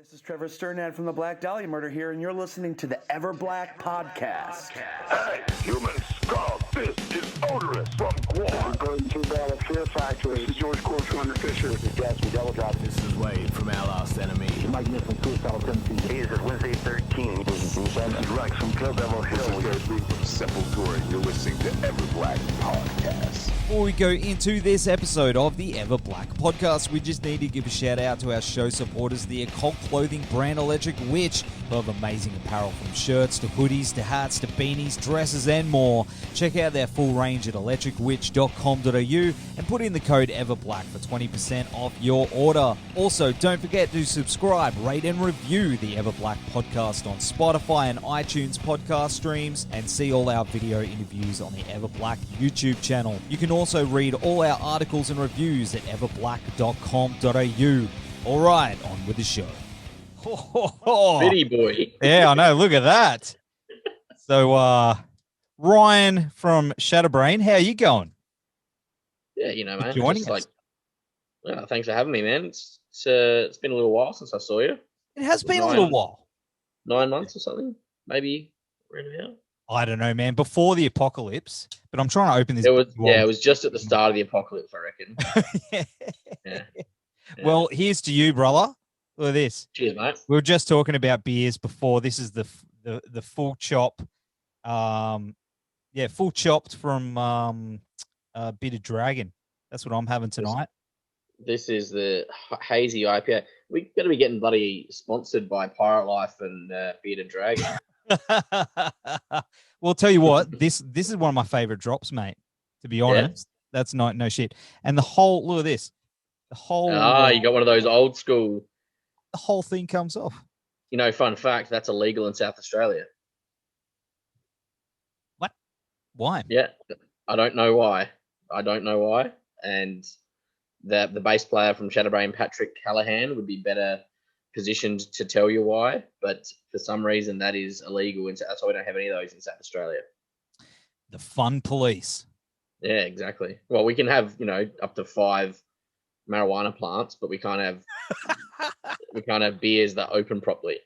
This is Trevor Sternad from the Black Dahlia Murder here, and you're listening to the Ever Black Podcast. Hey, human skull, this is odorous from Guam. Going to battle Fear Factory. This is George Corey from Under Fisher. This is Jasper Double Drop. This is Wade from Our Last Enemy. Mike Nick from Suicidal Tendencies. Hey, this is Wednesday 13. This is Bruce Evans. Rex from Kill Devil Hill. This is from Sepultura. You're listening to Ever Black Podcast. Before we go into this episode of the Ever Black Podcast, we just need to give a shout out to our show supporters, the occult clothing brand Electric Witch, who have amazing apparel from shirts to hoodies to hats to beanies, dresses and more. Check out their full range at electricwitch.com.au and put in the code EverBlack for 20% off your order. Also, don't forget to subscribe, rate and review the Ever Black Podcast on Spotify and iTunes podcast streams, and see all our video interviews on the Ever Black YouTube channel. You can also read all our articles and reviews at everblack.com.au. All right, on with the show. Bitty boy. Yeah, I know. Look at that. So, Ryan from Shatter Brain, how are you going? Yeah, you know, man. Joining Just us. Well, thanks for having me, man. It's been a little while since I saw you. It has been a little while. 9 months or something, maybe around about. I don't know, man. Before the apocalypse, but I'm trying to open this. It was just at the start of the apocalypse, I reckon. Yeah. Yeah. Well, here's to you, brother. Look at this. Cheers, mate. We were just talking about beers before. This is the full chop. Full chopped from Bearded Dragon. That's what I'm having tonight. This is the hazy IPA. We better be getting bloody sponsored by Pirate Life and Bearded Dragon. Well, tell you what, this is one of my favorite drops, mate. To be honest, that's no shit. And the whole look at this, the whole you got one of those old school. the whole thing comes off. You know, fun fact, that's illegal in South Australia. What? Why? Yeah, I don't know why. And the bass player from Shatter Brain, Patrick Callahan, would be better positioned to tell you why. But for some reason, that is illegal. And that's why we don't have any of those in South Australia. The fun police. Yeah, exactly. Well, we can have, up to 5 marijuana plants, but we can't have beers that open properly.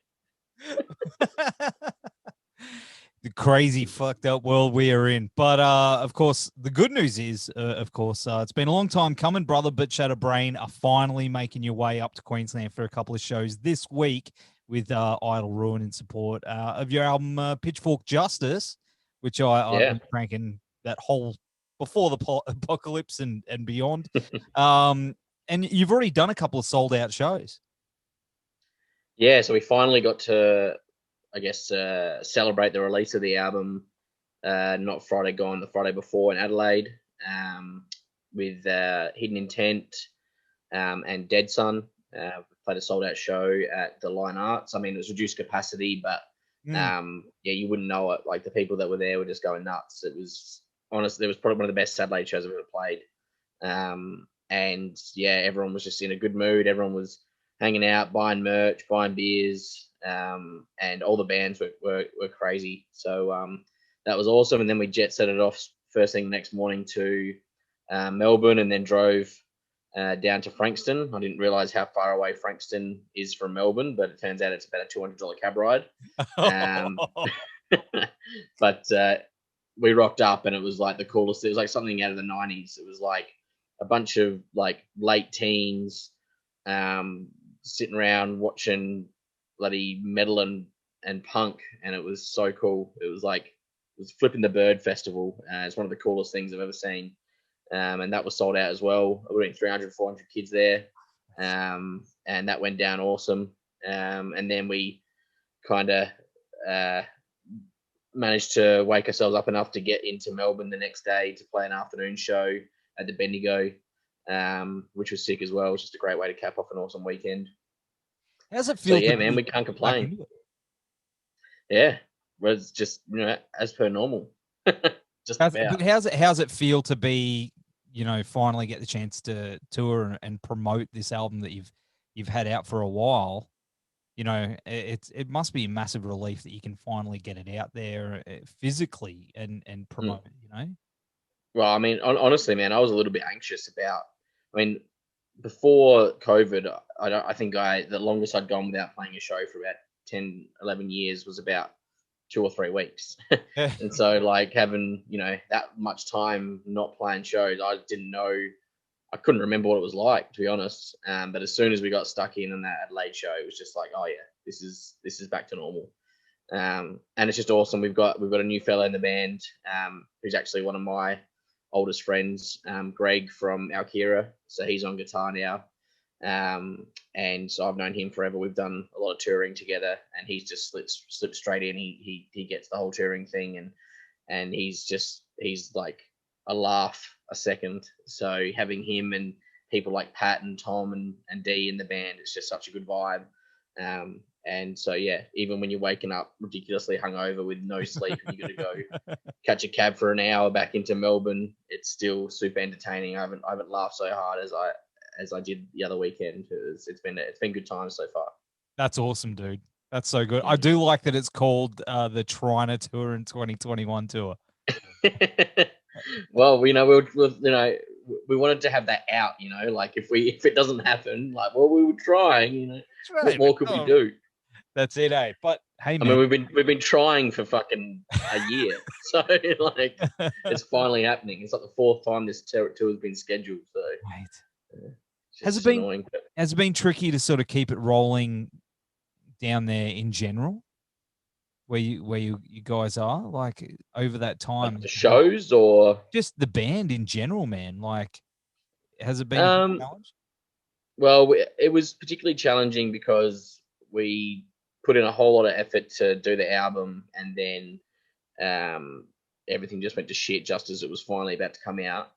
The crazy fucked up world we are in. But of course, the good news is, it's been a long time coming, brother, but Shatter Brain are finally making your way up to Queensland for a couple of shows this week with Idle Ruin in support of your album Pitchfork Justice, which I've been cranking that whole before the apocalypse and beyond. And you've already done a couple of sold out shows. Yeah, so we finally got to, I guess, celebrate the release of the album, not Friday gone, the Friday before in Adelaide, with Hidden Intent and Dead Sun. We played a sold-out show at the Line Arts. I mean, it was reduced capacity, but, you wouldn't know it. Like, the people that were there were just going nuts. It was, honestly, it was probably one of the best Adelaide shows I've ever played. And, everyone was just in a good mood. Everyone was hanging out, buying merch, buying beers, and all the bands were crazy. So that was awesome. And then we jet set it off first thing the next morning to Melbourne, and then drove down to Frankston. I didn't realize how far away Frankston is from Melbourne, but it turns out it's about a $200 cab ride. But we rocked up, and it was like the coolest. It was like something out of the 90s. It was like a bunch of like late teens sitting around watching bloody metal and punk, and it was so cool. It was Flipping the Bird Festival. It's one of the coolest things I've ever seen, and that was sold out as well. We were 300, 400 kids there, and that went down awesome. And then we kind of managed to wake ourselves up enough to get into Melbourne the next day to play an afternoon show at the Bendigo, which was sick as well. It was just a great way to cap off an awesome weekend. How's it feel? So, yeah, man, we can't complain. Yeah, well, it's just, as per normal. Just about. How's it feel to be, finally get the chance to tour and promote this album that you've had out for a while? It must be a massive relief that you can finally get it out there physically and promote it, Well, I mean, honestly, man, I was a little bit anxious about, before COVID, I think the longest I'd gone without playing a show for about 10, 11 years was about 2 or 3 weeks. And so like having, that much time not playing shows, I didn't know, I couldn't remember what it was like, to be honest. But as soon as we got stuck in on that Adelaide show, it was just like, oh yeah, this is back to normal. And it's just awesome. We've got a new fella in the band, who's actually one of my oldest friends, Greg from Alkira. So he's on guitar now. And so I've known him forever. We've done a lot of touring together, and he's just slipped straight in. He gets the whole touring thing, and he's like a laugh a second. So having him and people like Pat and Tom and Dee in the band, it's just such a good vibe. And so, yeah, even when you're waking up ridiculously hungover with no sleep and you got to go catch a cab for an hour back into Melbourne, it's still super entertaining. I haven't laughed so hard as I did the other weekend. It's been good times so far. That's awesome, dude. That's so good. I do like that it's called the Trina Tour in 2021 tour. Well, we wanted to have that out, like if it doesn't happen, like, well, we were trying, Right, what more could we do? That's it, eh? But hey, man, I mean, we've been trying for fucking a year, so like it's finally happening. It's like the 4th time this tour has been scheduled. So, has it been tricky to sort of keep it rolling down there in general, where you guys are, like, over that time? Like the shows or just the band in general, man? Like, has it been a big challenge? Well, it was particularly challenging because we put in a whole lot of effort to do the album, and then everything just went to shit just as it was finally about to come out.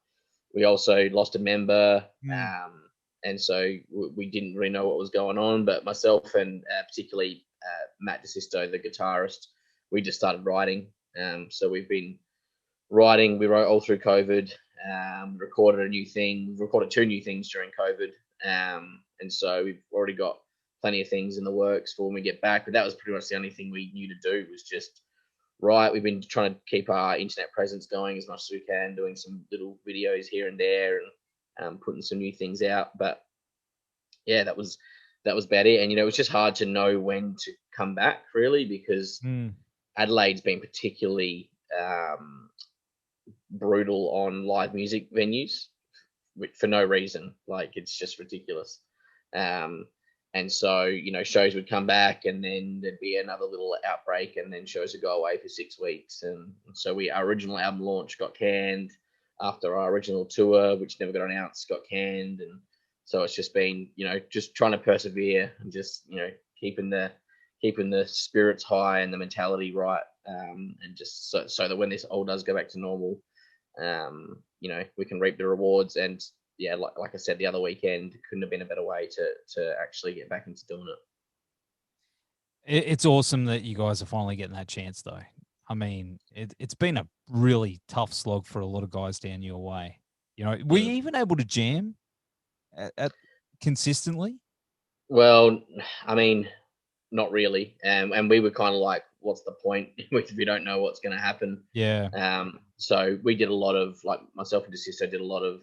We also lost a member, and so we didn't really know what was going on. But myself and particularly Matt DeSisto, the guitarist, we just started writing. So we've been writing. We wrote all through COVID. Recorded 2 new things during COVID. And so we've already got plenty of things in the works for when we get back. But that was pretty much the only thing we knew to do, was just write. We've been trying to keep our internet presence going as much as we can, doing some little videos here and there, and putting some new things out. But yeah, that was about it. And it was just hard to know when to come back, really, because Adelaide's been particularly brutal on live music venues for no reason. Like, it's just ridiculous. And so, shows would come back, and then there'd be another little outbreak, and then shows would go away for 6 weeks. And so our original album launch got canned after our original tour, which never got announced, got canned. And so it's just been, just trying to persevere and just, keeping the spirits high and the mentality right. And just so that when this all does go back to normal, we can reap the rewards. And yeah, like I said, the other weekend couldn't have been a better way to actually get back into doing it. It's awesome that you guys are finally getting that chance, though. I mean, it's been a really tough slog for a lot of guys down your way. Were you even able to jam at consistently? Well, I mean, not really. And we were kind of like, what's the point if we don't know what's going to happen? Yeah. So we did a lot of, like, myself and DeSisto did a lot of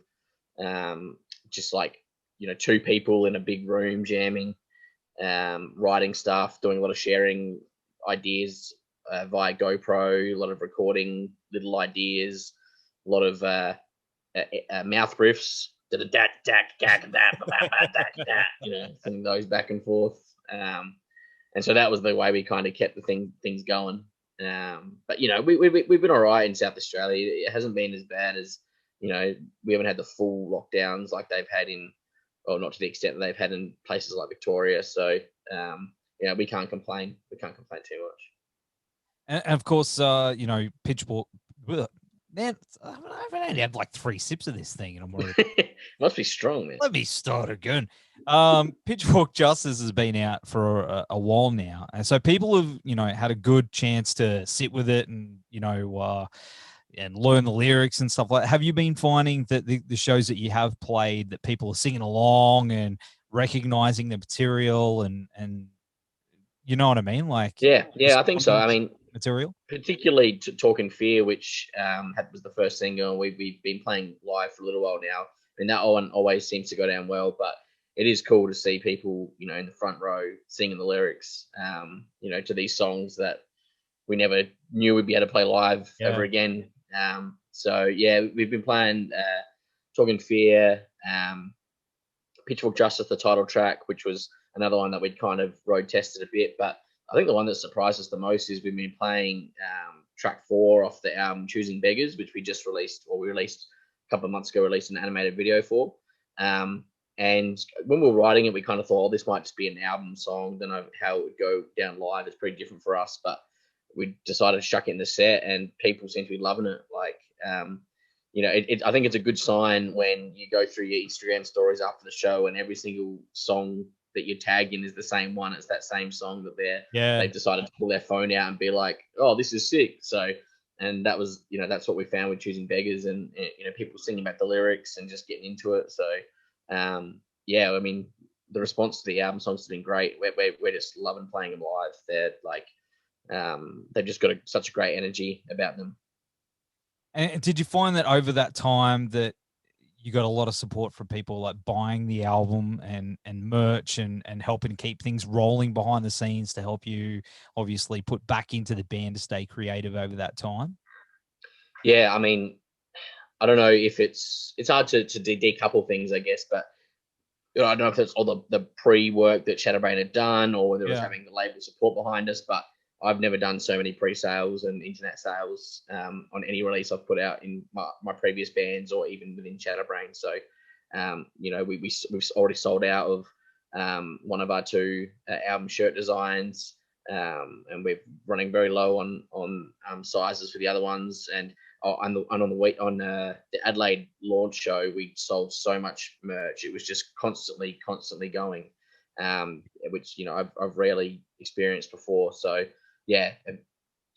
just like, 2 people in a big room jamming, writing stuff, doing a lot of sharing ideas via GoPro, a lot of recording little ideas, a lot of mouth riffs, sending those back and forth. And so that was the way we kind of kept the things going. But we've been all right in South Australia. It hasn't been as bad as, we haven't had the full lockdowns like they've had or not to the extent that they've had in places like Victoria. So we can't complain. We can't complain too much. And of course, Pitchfork. Man, I've only had like 3 sips of this thing, and I'm already. Must be strong, man. Let me start again. Pitchfork Justice has been out for a while now, and so people have, had a good chance to sit with it and and learn the lyrics and stuff like that. Have you been finding that the shows that you have played, that people are singing along and recognizing the material and you know what I mean? Like, yeah, I think so. I mean, material, particularly to Talk in Fear, which was the first single. We've been playing live for a little while now. mean, that one always seems to go down well, but it is cool to see people, you know, in the front row singing the lyrics, you know, to these songs that we never knew we'd be able to play live ever again. So yeah, we've been playing Talking Fear, Pitchfork Justice, the title track, which was another one that we'd kind of road tested a bit. But I think the one that surprised us the most is we've been playing track 4 off the album Choosing Beggars, which we just released, or we released a couple of months ago, released an animated video for. And when we were writing it, we kind of thought, oh, this might just be an album song. Don't know how it would go down live. It's pretty different for us, but we decided to chuck it in the set, and people seem to be loving it. Like, you know, I think it's a good sign when you go through your Instagram stories after the show and every single song that you're tagged in is the same one. It's that same song that they've decided to pull their phone out and be like, oh, this is sick. So, and that was, you know, that's what we found with Choosing Beggars, and you know, people singing about the lyrics and just getting into it. So, yeah, I mean, the response to the album songs has been great. We're just loving playing them live. They're like, they've just got such a great energy about them. And did you find that over that time that you got a lot of support from people like buying the album and merch and helping keep things rolling behind the scenes to help you obviously put back into the band to stay creative over that time? Yeah, I mean, I don't know if it's hard to decouple things, I guess, but you know, I don't know if it's all the pre-work that Shatter Brain had done or whether it was having the label support behind us, but I've never done so many pre-sales and internet sales on any release I've put out in my previous bands or even within Shatter Brain. So, you know, we've already sold out of one of our 2 album shirt designs, and we're running very low on sizes for the other ones. And on the Adelaide launch show, we sold so much merch. It was just constantly going, which, you know, I've rarely experienced before. So yeah,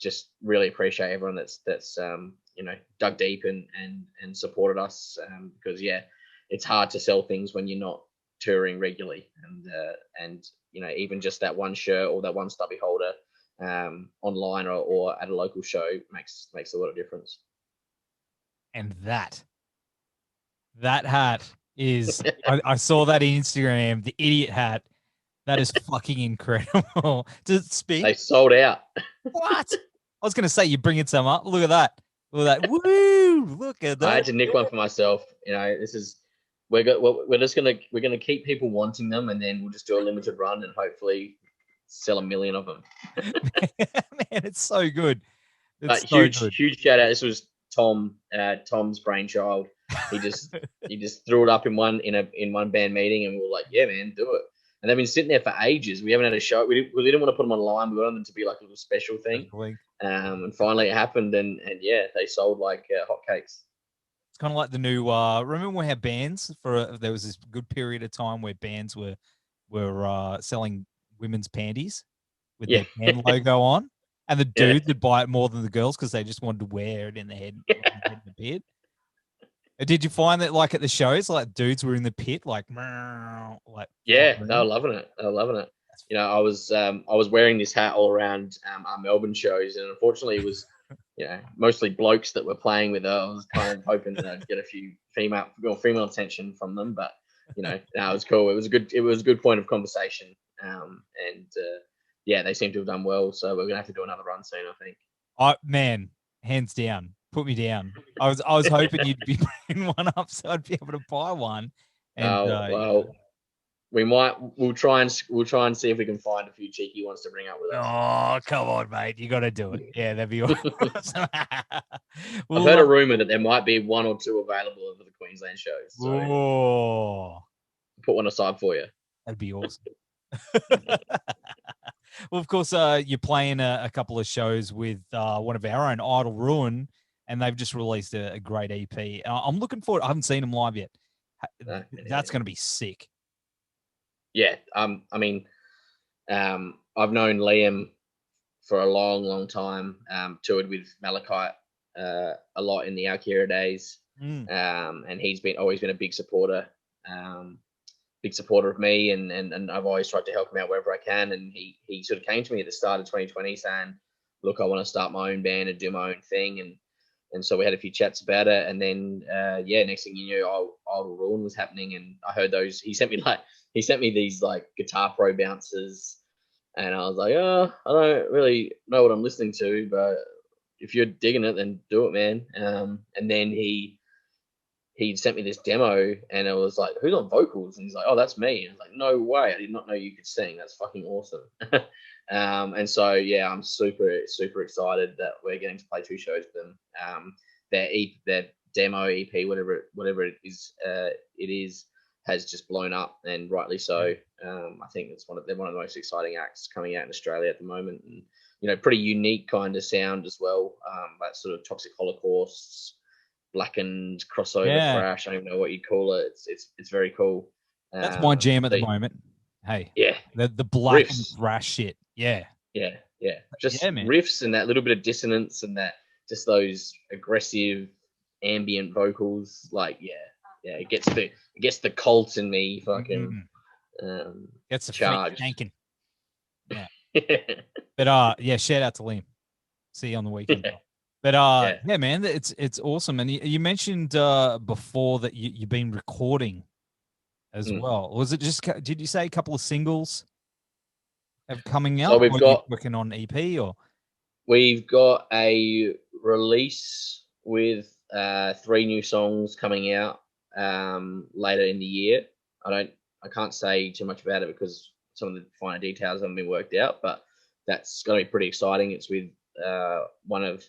just really appreciate everyone that's you know, dug deep and supported us, because yeah, it's hard to sell things when you're not touring regularly, and you know, even just that one shirt or that one stubby holder online or at a local show makes a lot of difference. And that hat is, I saw that in Instagram, the idiot hat. That is fucking incredible. Does it spin? They sold out. What? I was going to say, you're bringing some up. Look at that. Look at that. Woo! Look at that. I had to nick one for myself. You know, this is, we're gonna keep people wanting them, and then we'll just do a limited run and hopefully sell 1 million of them. Man, it's so good. It's huge shout out. This was Tom's brainchild. He just threw it up in one band meeting, and we were like, yeah, man, do it. And they've been sitting there for ages. We haven't had a show. We didn't want to put them online. We wanted them to be like a little special thing. And finally it happened, and yeah, they sold like hotcakes. It's kind of like the new. Remember when we had bands there was this good period of time where bands were selling women's panties with their band logo on, and the dudes would buy it more than the girls because they just wanted to wear it in the head, and the beard. Did you find that, like, at the shows, like, dudes were in the pit, like yeah, they were loving it. You know, I was wearing this hat all around our Melbourne shows, and unfortunately, it was, you know, mostly blokes that were playing with it. I was kind of hoping to get a few female attention from them, but you know, no, it was cool. It was a good point of conversation, and yeah, they seem to have done well. So we're gonna have to do another run soon, I think. Man, hands down. Put me down. I was hoping you'd be bringing one up so I'd be able to buy one. And, well, we'll try and see if we can find a few cheeky ones to bring up with us. Oh, come on, mate. You got to do it. Yeah, that'd be awesome. I've heard a rumor that there might be 1 or 2 available over the Queensland shows. So put one aside for you. That'd be awesome. Well, of course, you're playing a couple of shows with one of our own, Idle Ruin, and they've just released a great EP. I'm looking forward. I haven't seen them live yet. That's going to be sick. Yeah. I mean, I've known Liam for a long time. Toured with Malachite a lot in the Alkira days, and he's always been a big supporter of me, and I've always tried to help him out wherever I can. And he sort of came to me at the start of 2020 saying, look, I want to start my own band and do my own thing. And and so we had a few chats about it, and then next thing you knew, Idle Ruin was happening, and I heard those. He sent me these like Guitar Pro bounces, and I was like, oh, I don't really know what I'm listening to, but if you're digging it, then do it, man. And then he sent me this demo, and it was like, who's on vocals? And he's like, oh, that's me. And I was like, no way, I did not know you could sing. That's fucking awesome. And so yeah, I'm super excited that we're getting to play 2 shows with them. Their demo EP, whatever it is, has just blown up, and rightly so. I think they're one of the most exciting acts coming out in Australia at the moment, and pretty unique kind of sound as well. That sort of Toxic Holocausts, blackened crossover thrash. I don't even know what you'd call it. It's very cool. That's my jam at the moment. Hey, yeah, the black and thrash shit. Yeah. Just riffs and that little bit of dissonance and that just those aggressive ambient vocals. Like it gets the cult in me fucking gets the charged. Thinking. Yeah. But shout out to Liam. See you on the weekend. But yeah, man, it's awesome. And you mentioned before that you've been recording as well. Was it just? Did you say a couple of singles have coming out? So we've got working on EP, or we've got a release with 3 new songs coming out later in the year. I can't say too much about it because some of the finer details haven't been worked out, but that's going to be pretty exciting. It's with one of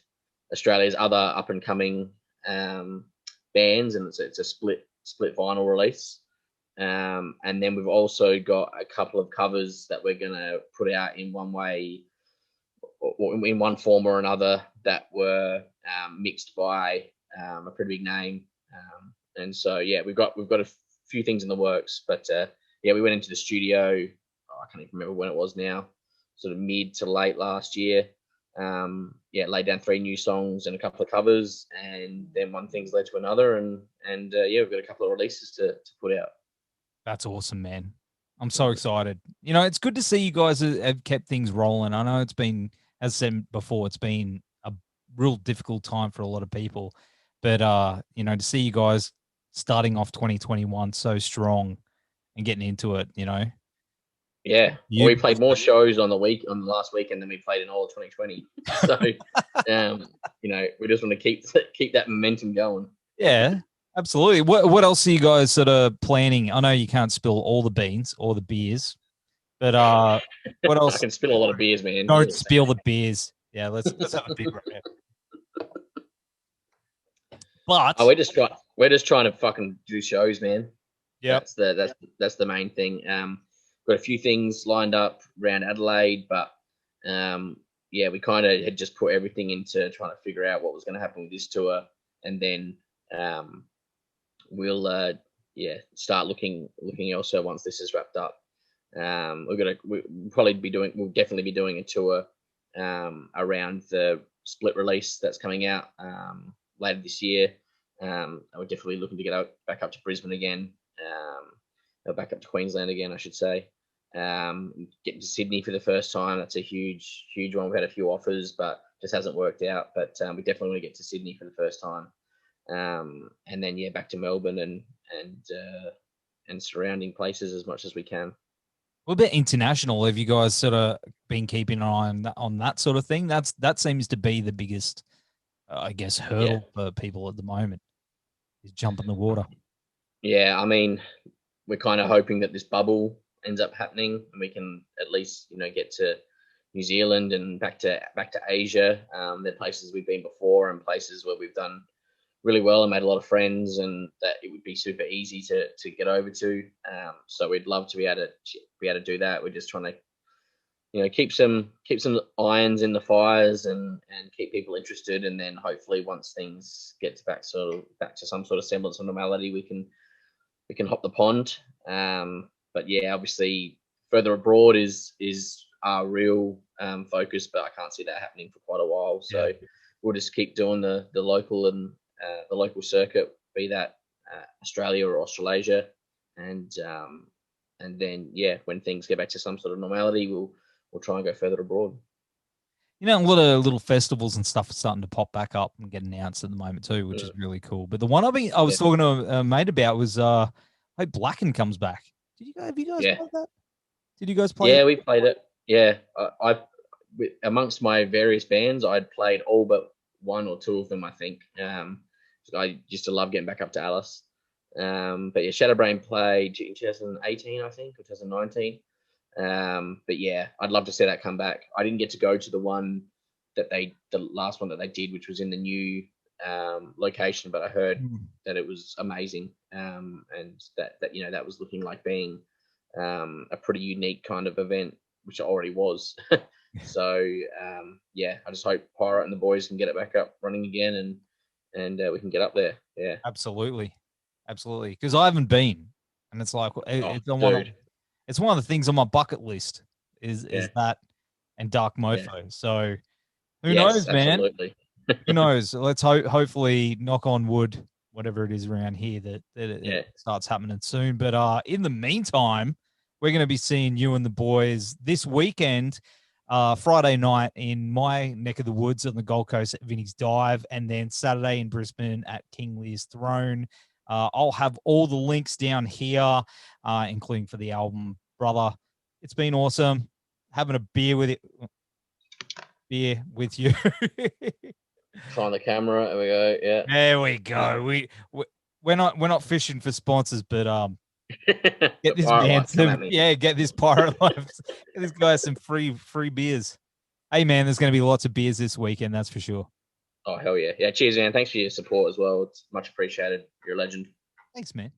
Australia's other up and coming bands, and it's a split vinyl release. And then we've also got a couple of covers that we're going to put out in one way, or in one form or another, that were mixed by a pretty big name. And so yeah, we've got a few things in the works, but we went into the studio. I can't even remember when it was now, sort of mid to late last year. Laid down 3 new songs and a couple of covers, and then one thing's led to another, and we've got a couple of releases to put out. That's awesome, man. I'm so excited. It's good to see you guys have kept things rolling. I know it's been, as I said before, it's been a real difficult time for a lot of people, but to see you guys starting off 2021 so strong and getting into it, Yeah, we played more shows on the last weekend than we played in all of 2020. So, we just want to keep that momentum going. Yeah, absolutely. What else are you guys sort of planning? I know you can't spill all the beans or the beers, but what else? I can spill a lot of beers, man. Don't spill the beers. Yeah, let's have a beer right now. But we're just trying to fucking do shows, man. Yeah, that's the main thing. Got a few things lined up around Adelaide, but we kind of had just put everything into trying to figure out what was going to happen with this tour, and then we'll start looking elsewhere once this is wrapped up. We'll definitely be doing a tour around the split release that's coming out later this year. We're definitely looking to get back up to Brisbane again. Back up to Queensland again, I should say. Getting to Sydney for the first time, that's a huge one. We've had a few offers, but just hasn't worked out. But we definitely want to get to Sydney for the first time, and then back to Melbourne and surrounding places as much as we can. What about international? Have you guys sort of been keeping an eye on that sort of thing? That seems to be the biggest, I guess, hurdle for people at the moment, is jumping the water. Yeah, I mean, we're kind of hoping that this bubble ends up happening and we can at least, get to New Zealand and back to Asia. They're places we've been before and places where we've done really well and made a lot of friends, and that it would be super easy to get over to. So we'd love to be able to do that. We're just trying to, keep some irons in the fires and keep people interested, and then hopefully once things get back to some sort of semblance of normality, we can hop the pond. But yeah, obviously further abroad is our real focus, but I can't see that happening for quite a while. So we'll just keep doing the local and the local circuit, be that Australia or Australasia, and then when things get back to some sort of normality, we'll try and go further abroad. You know, a lot of little festivals and stuff are starting to pop back up and get announced at the moment too, which is really cool. But the one I was talking to a mate about was I hope Blacken comes back. Have you guys played that? Did you guys play it? Yeah, we played it. Yeah, amongst my various bands, I'd played all but one or two of them, I think. I used to love getting back up to Alice. But yeah, Shatter Brain played in 2018, I think, or 2019. But yeah, I'd love to see that come back. I didn't get to go to the last one that they did, which was in the new location, but I heard that it was amazing. And that that was looking like being a pretty unique kind of event, which it already was. So yeah, I just hope Pirate and the boys can get it back up running again, and we can get up there. Yeah, absolutely, because I haven't been, and it's like it's one of the things on my bucket list is that and Dark Mofo. So who knows, man? Absolutely. Who knows? Let's hopefully knock on wood, whatever it is around here, that it starts happening soon. But in the meantime, we're going to be seeing you and the boys this weekend, Friday night in my neck of the woods on the Gold Coast at Vinnies Dive, and then Saturday in Brisbane at King Lear's Throne. I'll have all the links down here, including for the album, brother. It's been awesome having a beer with you. Find the camera. There we go. Yeah. There we go. We're not fishing for sponsors, but get this man get this Pirate Life. Get this guy some free beers. Hey man, there's going to be lots of beers this weekend. That's for sure. Oh hell yeah! Yeah, cheers, man. Thanks for your support as well. It's much appreciated. You're a legend. Thanks, man.